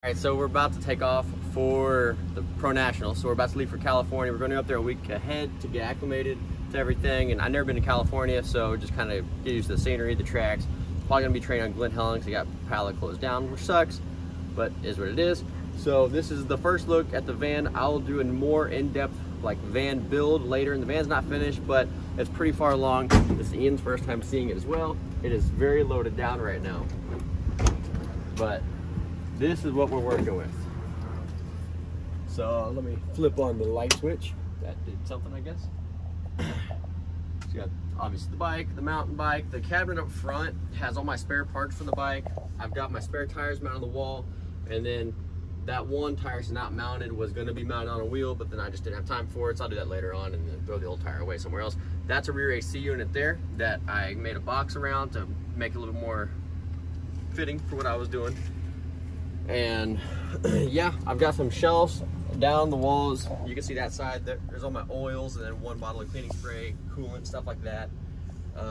All right, so we're about to take off for the Pro National. So we're about to leave for California. We're going up there a week ahead to get acclimated to everything. And I've never been to California, so just kind of get used to the scenery, the tracks. Probably going to be training on Glen Helen because I got Pilot closed down, which sucks, but is what it is. So this is the first look at the van. I'll do a more in-depth like van build later, and the van's not finished, but it's pretty far along. This is Ian's first time seeing it as well. It is very loaded down right now, but this is what we're working with. So let me flip on the light switch. That did something, I guess. So you got obviously the bike, the mountain bike. The cabinet up front has all my spare parts for the bike. I've got my spare tires mounted on the wall, and then that one tire's not mounted, was gonna be mounted on a wheel, but then I just didn't have time for it, so I'll do that later on and then throw the old tire away somewhere else. That's a rear AC unit there that I made a box around to make it a little bit more fitting for what I was doing. And yeah, I've got some shelves down the walls. You can see that side. There's all my oils and then one bottle of cleaning spray, coolant, stuff like that.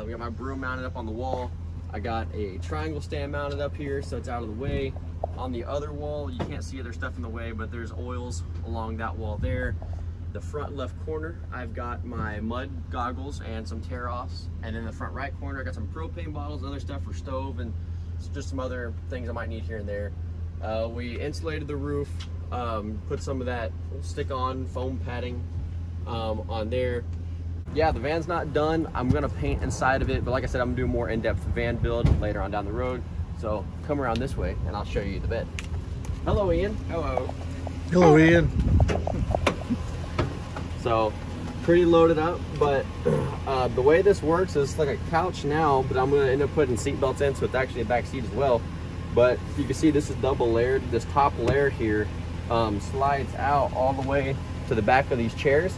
We got my broom mounted up on the wall. I got a triangle stand mounted up here so it's out of the way. On the other wall, you can't see it, there's stuff in the way, but there's oils along that wall there. The front left corner, I've got my mud goggles and some tear-offs. And in the front right corner, I got some propane bottles, other stuff for stove, and just some other things I might need here and there. We insulated the roof, put some of that stick-on foam padding on there. Yeah, the van's not done. I'm gonna paint inside of it, but like I said, I'm gonna do a more in-depth van build later on down the road. So come around this way and I'll show you the bed. Hello, Ian. Hello. Hello, Ian. So pretty loaded up, but the way this works is like a couch now, but I'm gonna end up putting seat belts in, so it's actually a back seat as well. But you can see this is double layered. This top layer here slides out all the way to the back of these chairs,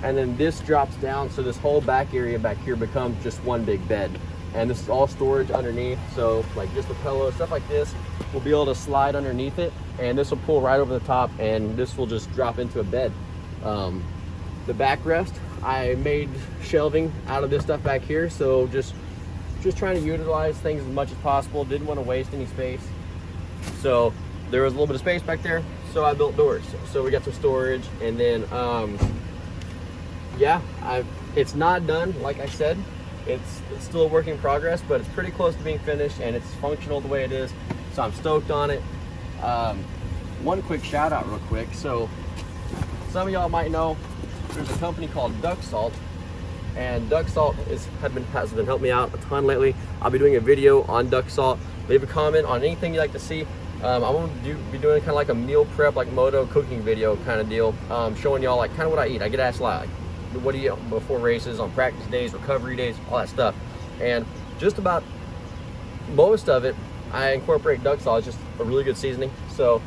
and then this drops down, so this whole back area back here becomes just one big bed. And this is all storage underneath, so like just a pillow, stuff like this, we'll be able to slide underneath it, and this will pull right over the top, and this will just drop into a bed. The backrest, I made shelving out of this stuff back here, so just trying to utilize things as much as possible. Didn't want to waste any space, so there was a little bit of space back there, so I built doors. So we got some storage, and then yeah, it's not done, like I said. It's still a work in progress, but it's pretty close to being finished, and it's functional the way it is, so I'm stoked on it. One quick shout out real quick. So some of y'all might know there's a company called Duck Salt, and Duck Salt has been helping me out a ton lately. I'll be doing a video on Duck Salt. Leave a comment on anything you'd like to see. I'm gonna be doing kind of like a meal prep, like moto cooking video kind of deal, showing y'all like kind of what I eat. I get asked a lot, like, what do you eat before races, on practice days, recovery days, all that stuff. And just about most of it, I incorporate Duck Salt. It's just a really good seasoning. So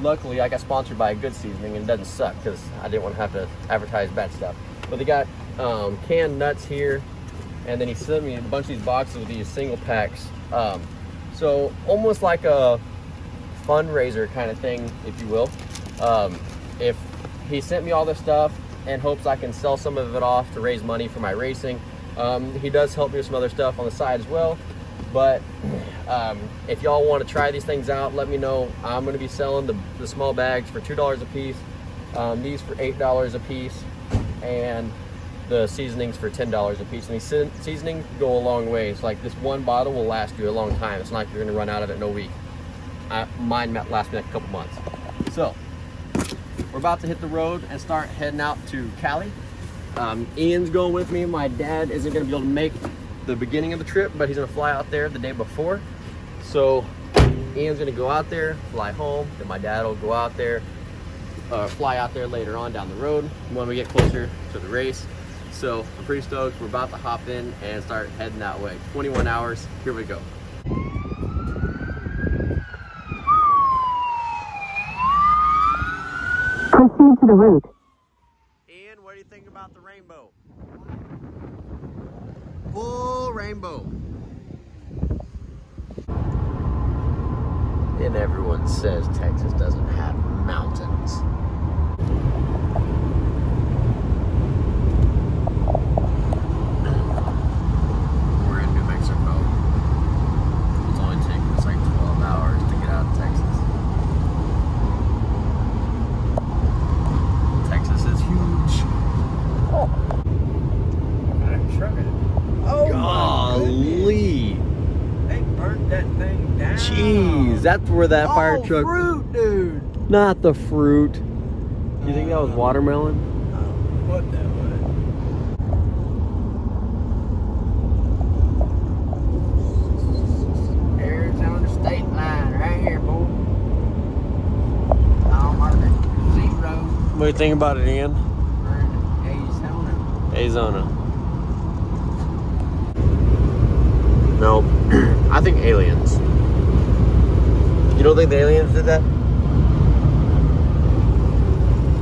luckily I got sponsored by a good seasoning, and it doesn't suck because I didn't want to have to advertise bad stuff. But they got canned nuts here, and then he sent me a bunch of these boxes with these single packs. So almost like a fundraiser kind of thing, if you will. If he sent me all this stuff in hopes I can sell some of it off to raise money for my racing. He does help me with some other stuff on the side as well. But if y'all want to try these things out, let me know. I'm going to be selling the small bags for $2 a piece, these for $8 a piece, and the seasonings for $10 a piece. And these seasonings go a long way. It's like this one bottle will last you a long time. It's not like you're going to run out of it in a week. Mine lasts me like a couple months. So we're about to hit the road and start heading out to Cali. Ian's going with me. My dad isn't going to be able to make the beginning of the trip, but he's going to fly out there the day before. So Ian's going to go out there, fly home, then my dad will go out there, fly out there later on down the road when we get closer to the race. So I'm pretty stoked. We're about to hop in and start heading that way. 21 hours, here we go. Proceed to the route. Ian, what do you think about the rainbow? Full rainbow. And everyone says Texas doesn't have mountains. We're in New Mexico. It's only taking us like 12 hours to get out of Texas. Because that's where that fire truck... fruit, dude! Not the fruit. You think that was watermelon? What that was? Arizona state line right here, boy. Mile marker 0. What do you think about it, Ian? Arizona. Arizona. No, I think aliens. You don't think the aliens did that?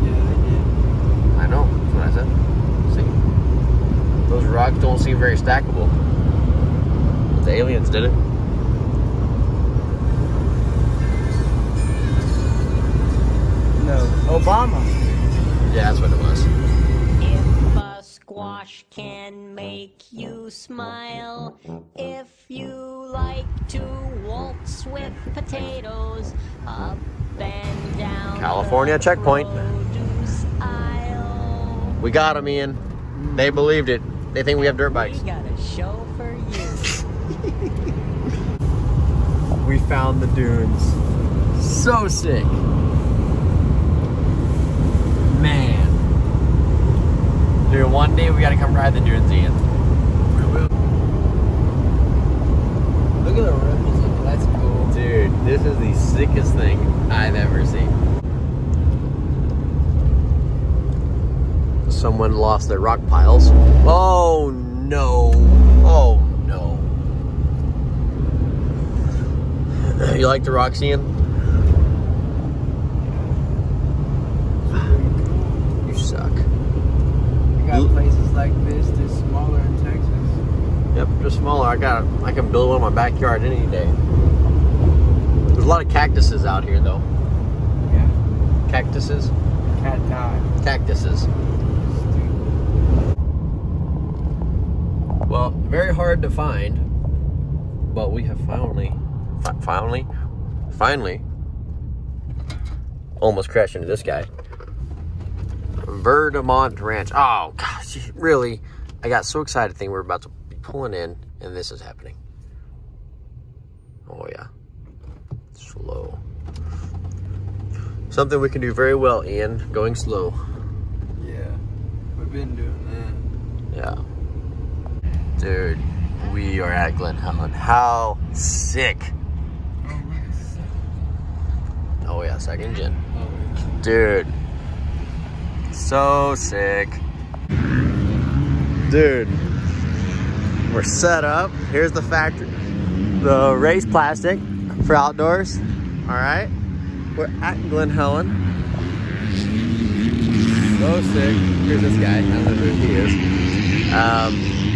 Yeah, they did. I know, that's what I said. See? Those rocks don't seem very stackable. But the aliens did it. No, Obama. Yeah, that's what it was. If a squash can make you smile, if you like to waltz with potatoes up and down California checkpoint. produce aisle. We got them, Ian. They believed it. They think we have dirt bikes. We got a show for you. We found the dunes. So sick. Man. Dude, one day we gotta come ride the dunes, Ian. We will. Look at the ripples. That's cool. Dude, this is the sickest thing I've ever seen. Someone lost their rock piles. Oh no. Oh no. You like the rocks, Ian? You suck. We got places like this that's smaller in Texas. Yep, just smaller. I can build one in my backyard any day. There's a lot of cactuses out here though. Yeah. Cactuses? Cacti. Cactuses. Well, very hard to find, but we have finally almost crashed into this guy. Verdamont Ranch. Oh gosh, really? I got so excited thinking we're about to be pulling in and this is happening. Oh yeah. Slow. Something we can do very well, Ian, going slow. Yeah. We've been doing that. Yeah. Dude, we are at Glen Helen. How sick. Oh yeah, second gen. Dude. So sick. Dude. We're set up. Here's the factory. The race plastic for outdoors. Alright. We're at Glen Helen. So sick. Here's this guy. I don't know who he is.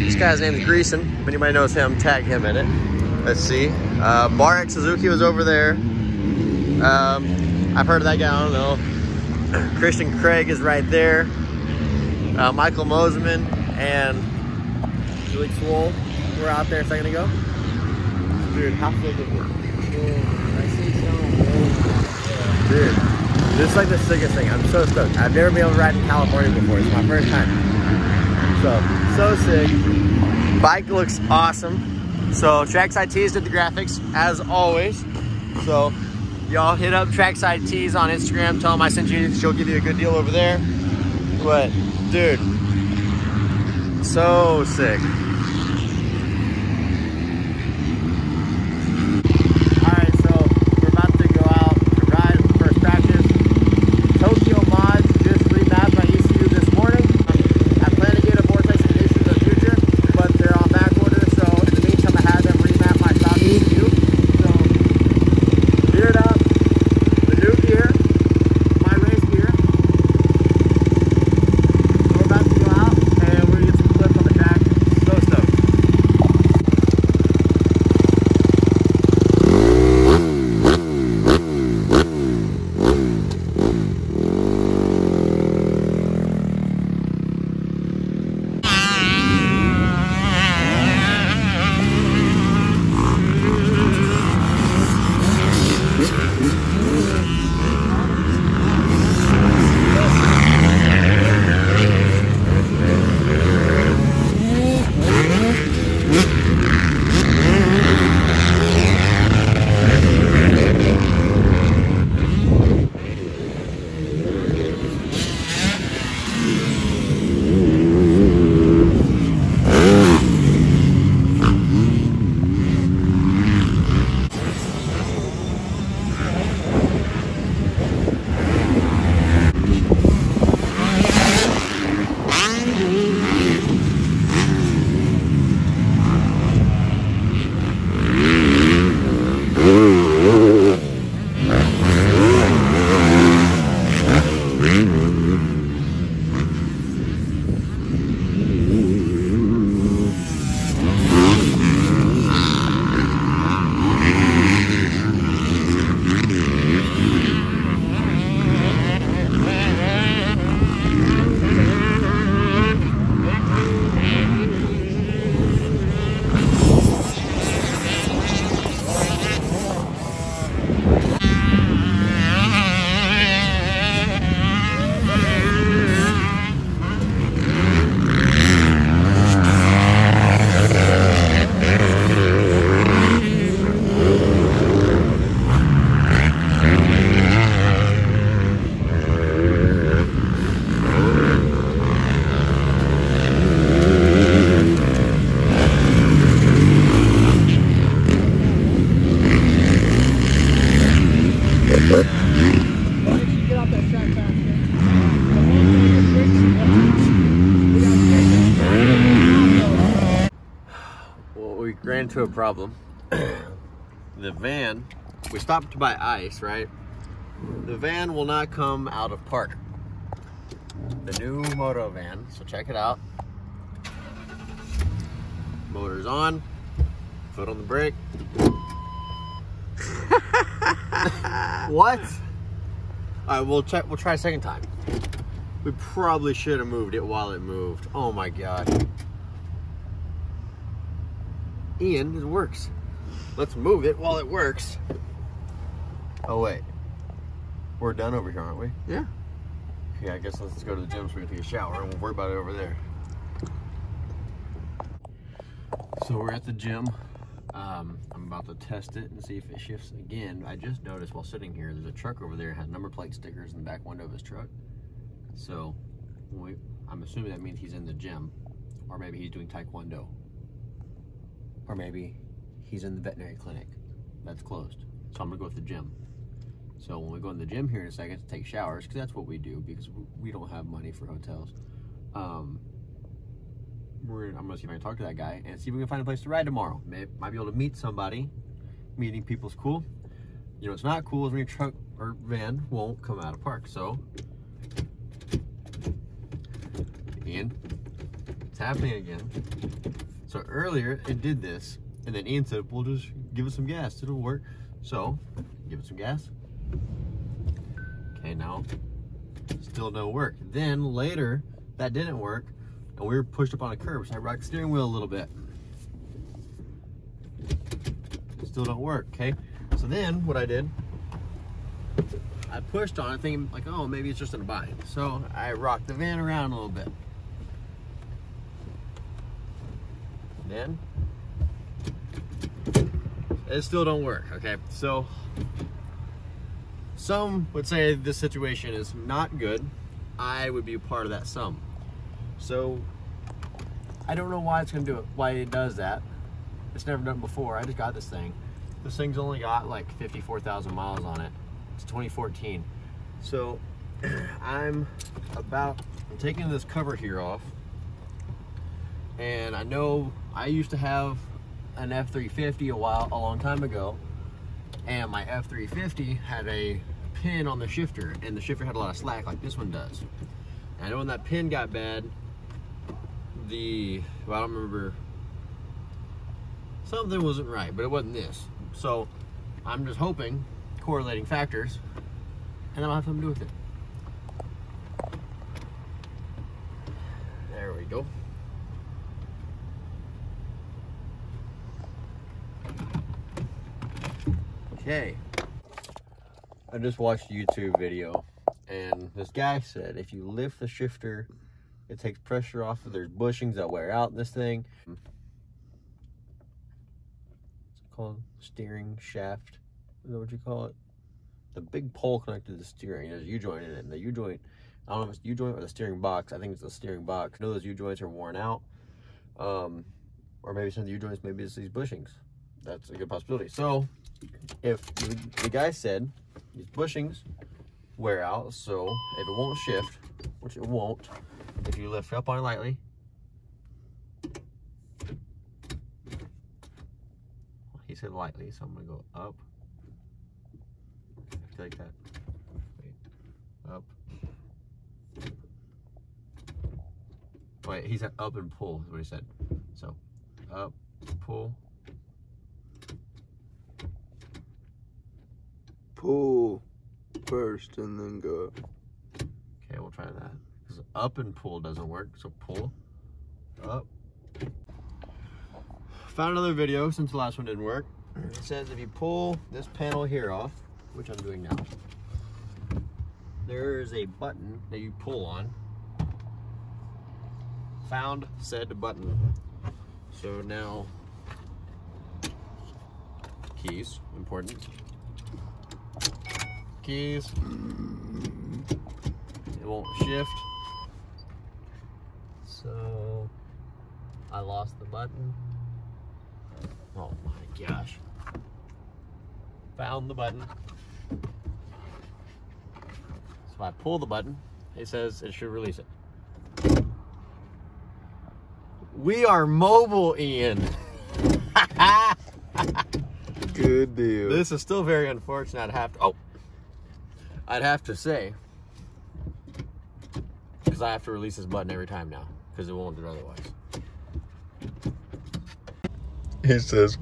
This guy's name is Greason. If anybody knows him, tag him in it. Let's see. Barek Suzuki was over there. I've heard of that guy, I don't know. Christian Craig is right there. Michael Moseman and Julie Swoll were out there a second ago. Dude, how flipped it work? I see some. Dude, this is like the sickest thing. I'm so stoked. I've never been able to ride in California before. It's my first time. So sick. Bike looks awesome. So Trackside Tees did the graphics as always. So y'all hit up Trackside Tees on Instagram. Tell them I sent you. She'll give you a good deal over there. But dude, so sick. Get off that track faster. Well, we ran into a problem. The van, we stopped to buy ice, right? The van will not come out of park. The new moto van, so check it out. Motor's on, foot on the brake. What? All right, we'll try a second time. We probably should have moved it while it moved. Oh my God. Ian, it works. Let's move it while it works. Oh wait, we're done over here, aren't we? Yeah. Okay, I guess let's go to the gym so we can take a shower and we'll worry about it over there. So we're at the gym. I'm about to test it and see if it shifts again. I just noticed while sitting here, there's a truck over there that has number plate stickers in the back window of his truck. So I'm assuming that means he's in the gym, or maybe he's doing taekwondo, or maybe he's in the veterinary clinic that's closed. So I'm gonna go with the gym. So when we go in the gym here in a second to take showers, because that's what we do, because we don't have money for hotels. I'm gonna see if I can talk to that guy and see if we can find a place to ride tomorrow. Might be able to meet somebody. Meeting people's cool. You know, it's not cool is when your truck or van won't come out of park. So, Ian, it's happening again. So earlier it did this, and then Ian said, "We'll just give it some gas. It'll work." So, give it some gas. Okay, now still no work. Then later that didn't work. And we were pushed up on a curb, so I rocked the steering wheel a little bit. Still don't work, okay? So then what I did, I pushed on it thinking like, oh, maybe it's just in a bind. So I rocked the van around a little bit. Then it still don't work, okay? So some would say this situation is not good. I would be a part of that some. So I don't know why it's gonna do it, why it does that. It's never done before. I just got this thing. This thing's only got like 54,000 miles on it. It's 2014. So I'm taking this cover here off. And I know I used to have an F350 a long time ago. And my F350 had a pin on the shifter, and the shifter had a lot of slack like this one does. And I know when that pin got bad, I don't remember, something wasn't right, but it wasn't this. So I'm just hoping, correlating factors, and I'll have something to do with it. There we go. Okay. I just watched a YouTube video, and this guy said if you lift the shifter, it takes pressure off of there's bushings that wear out in this thing. What's it called? Steering shaft. Is that what you call it? The big pole connected to the steering. There's a U-joint in it. And the U-joint, I don't know if it's the U-joint or the steering box. I think it's the steering box. I know those U-joints are worn out. Or maybe some of the U-joints, maybe it's these bushings. That's a good possibility. So if the guy said these bushings wear out, so if it won't shift, which it won't, if you lift up on it lightly, he said lightly, so I'm gonna go up. I feel like that. Wait, up. Wait, he said up and pull is what he said. So up, pull. Pull first and then go up. Okay, we'll try that. Because up and pull doesn't work, so pull, up. Found another video since the last one didn't work. It says if you pull this panel here off, which I'm doing now, there is a button that you pull on. Found said button. So now, keys, important. Keys. It won't shift. So I lost the button. Oh my gosh. Found the button. If I pull the button, it says it should release it. We are mobile, Ian. Good deal. This is still very unfortunate. I'd have to say, because I have to release this button every time now, because it won't do it otherwise. He says,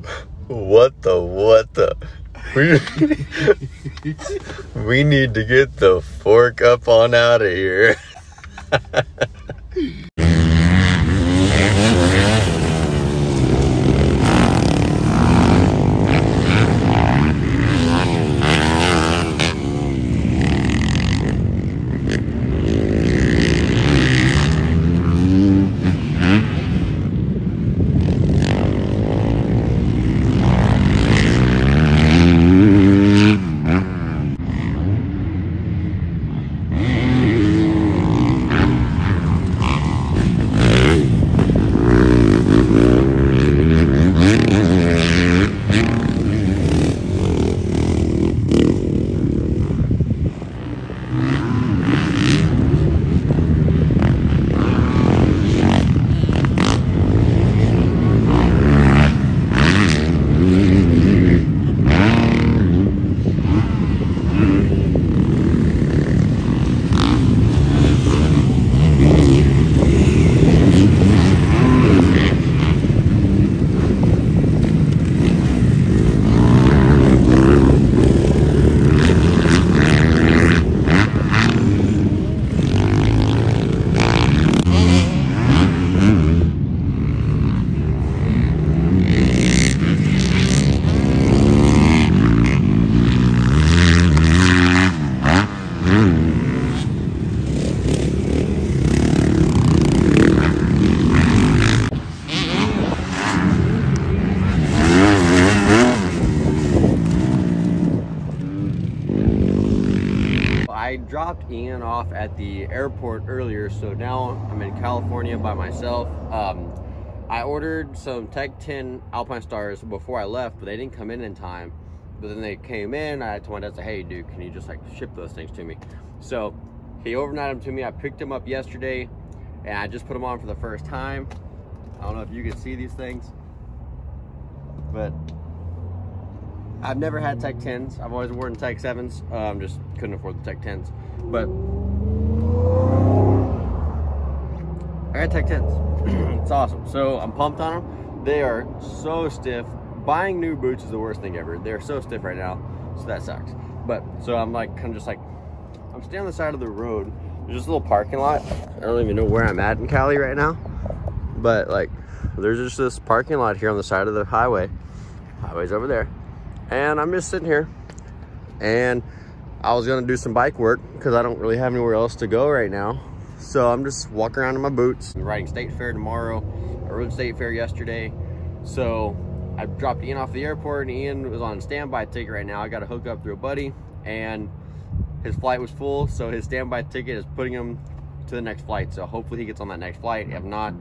what the? We need to get the fork up on out of here. I dropped Ian off at the airport earlier, so now I'm in California by myself. I ordered some Tech 10 Alpine Stars before I left, but they didn't come in time. But then they came in. I told my dad, hey dude, can you just like ship those things to me? So he overnighted them to me. I picked them up yesterday and I just put them on for the first time. I don't know if you can see these things, but I've never had Tech 10s. I've always worn Tech 7s. Just couldn't afford the Tech 10s. But I got Tech 10s. It's awesome. So I'm pumped on them. They are so stiff. Buying new boots is the worst thing ever. They're so stiff right now, so that sucks. But so I'm like kind of just like, I'm standing on the side of the road. There's just a little parking lot. I don't even know where I'm at in Cali right now. But like, there's just this parking lot here on the side of the highway. Highway's over there. And I'm just sitting here, and I was gonna do some bike work because I don't really have anywhere else to go right now. So I'm just walking around in my boots. I'm riding State Fair tomorrow. I rode State Fair yesterday. So I dropped Ian off the airport, and Ian was on standby ticket right now. I got to hook up through a buddy, and his flight was full, so his standby ticket is putting him to the next flight. So hopefully he gets on that next flight. If not,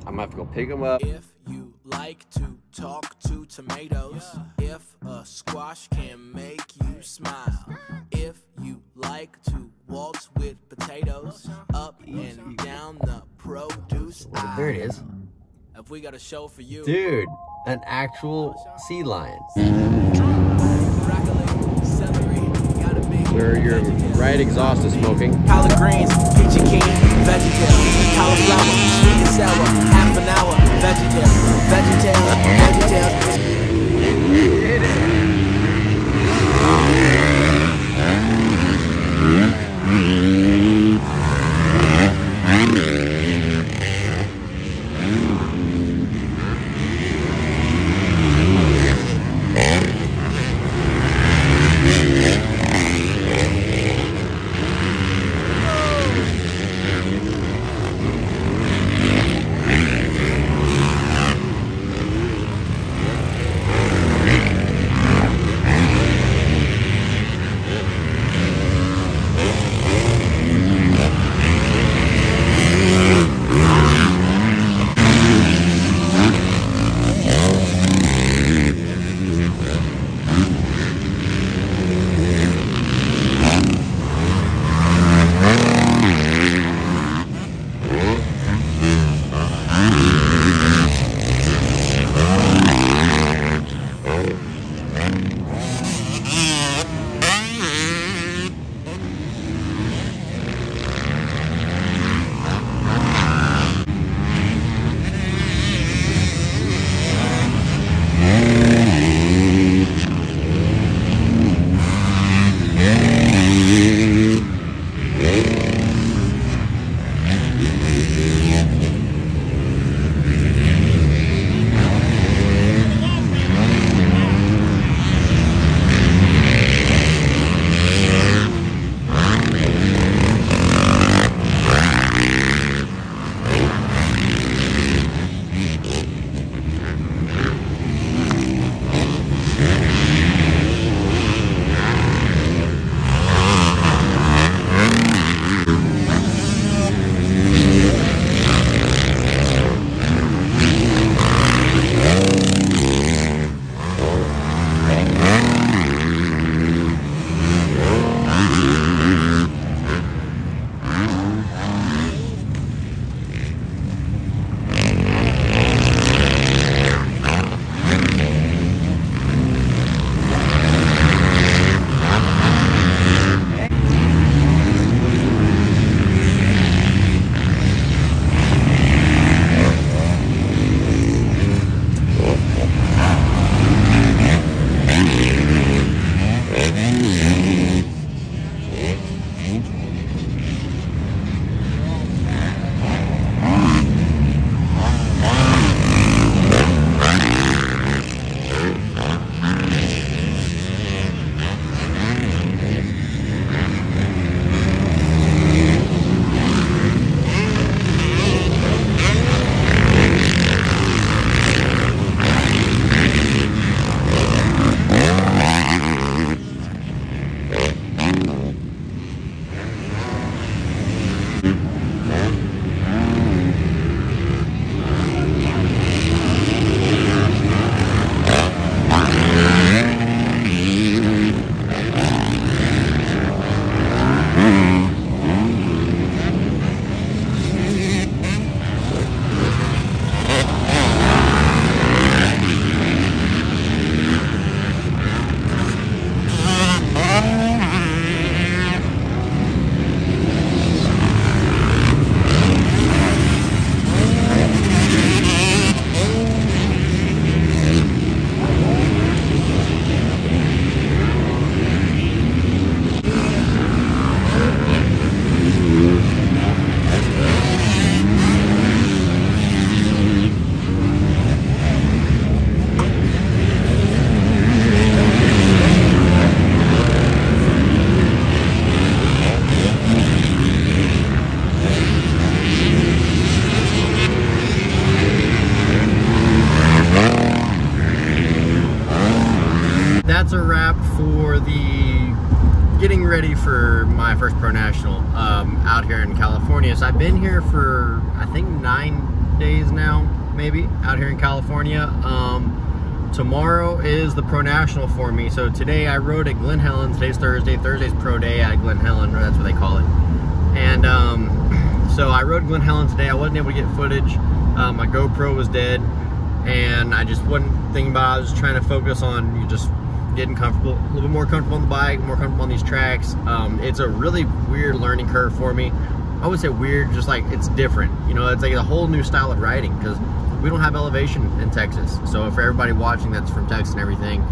I'm gonna have to go pick him up. If you like to talk to tomatoes, if a squash can make you smile, if you like to waltz with potatoes, up and down the produce aisle. There it is. If we got a show for you, Dude, an actual sea lion. broccoli, celery, gotta be Where your right exhaust is smoking. collard greens, peachy keen, vegetable, cauliflower, sweet and sour, half an hour, vegetable, vegetable. That's a wrap for the getting ready for my first Pro National out here in California. So I've been here for, I think, 9 days now, maybe, out here in California. Tomorrow is the Pro National for me. So today I rode at Glen Helen. Today's Thursday. Thursday's Pro Day at Glen Helen, or that's what they call it. And so I rode Glen Helen today. I wasn't able to get footage. My GoPro was dead, and I just wasn't thinking about it. I was just trying to focus on just getting comfortable, a little bit more comfortable on the bike, more comfortable on these tracks. It's a really weird learning curve for me. I would say weird, just like it's different. You know, it's like a whole new style of riding because we don't have elevation in Texas. So for everybody watching that's from Texas and everything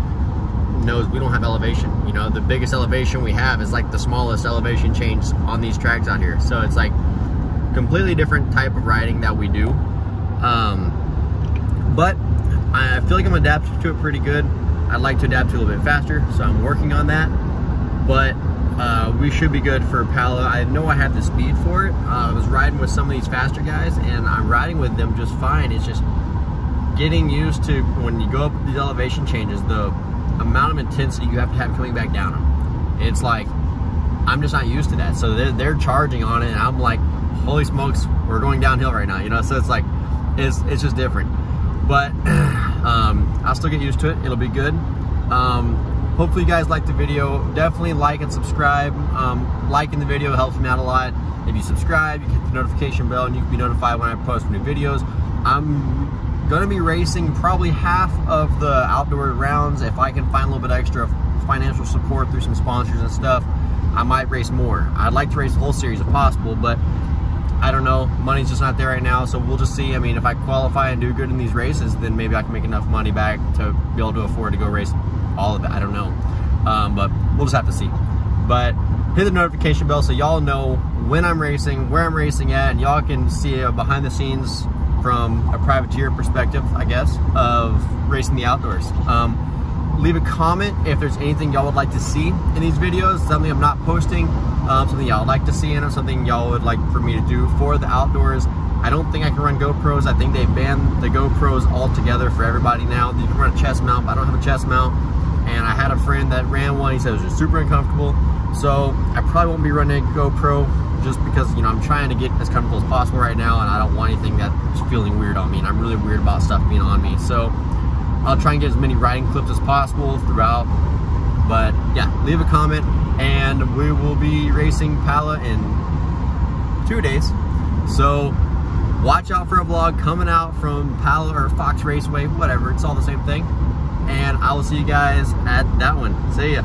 knows we don't have elevation. You know, the biggest elevation we have is like the smallest elevation change on these tracks out here. So it's like completely different type of riding that we do. But I feel like I'm adapted to it pretty good. I'd like to adapt to a little bit faster, so I'm working on that. But we should be good for Palo. I know I have the speed for it. I was riding with some of these faster guys, and I'm riding with them just fine. It's just getting used to when you go up these elevation changes, the amount of intensity you have to have coming back down them. It's like, I'm just not used to that. So they're charging on it, and I'm like, holy smokes, we're going downhill right now, you know? So it's like, it's just different. But I'll still get used to it. It'll be good. Hopefully you guys like the video. Definitely like and subscribe. Liking the video helps me out a lot. If you subscribe, you hit the notification bell and you can be notified when I post new videos. I'm gonna be racing probably half of the outdoor rounds. If I can find a little bit extra financial support through some sponsors and stuff, I might race more. I'd like to race the whole series if possible, but I don't know, money's just not there right now, so we'll just see. I mean, if I qualify and do good in these races, then maybe I can make enough money back to be able to afford to go race all of it. I don't know, but we'll just have to see. But hit the notification bell so y'all know when I'm racing, where I'm racing at, and y'all can see behind the scenes from a privateer perspective, I guess, of racing the outdoors. Leave a comment if there's anything y'all would like to see in these videos, something I'm not posting, something y'all would like to see in them, something y'all would like for me to do for the outdoors. I don't think I can run GoPros. I think they banned the GoPros altogether for everybody now. You can run a chest mount, but I don't have a chest mount. And I had a friend that ran one. He said it was just super uncomfortable. So I probably won't be running a GoPro just because, you know, I'm trying to get as comfortable as possible right now, and I don't want anything that's feeling weird on me. And I'm really weird about stuff being on me. So I'll try and get as many riding clips as possible throughout. But yeah, leave a comment, and we will be racing Pala in 2 days. So watch out for a vlog coming out from Pala or Fox Raceway, whatever, it's all the same thing. And I will see you guys at that one. See ya.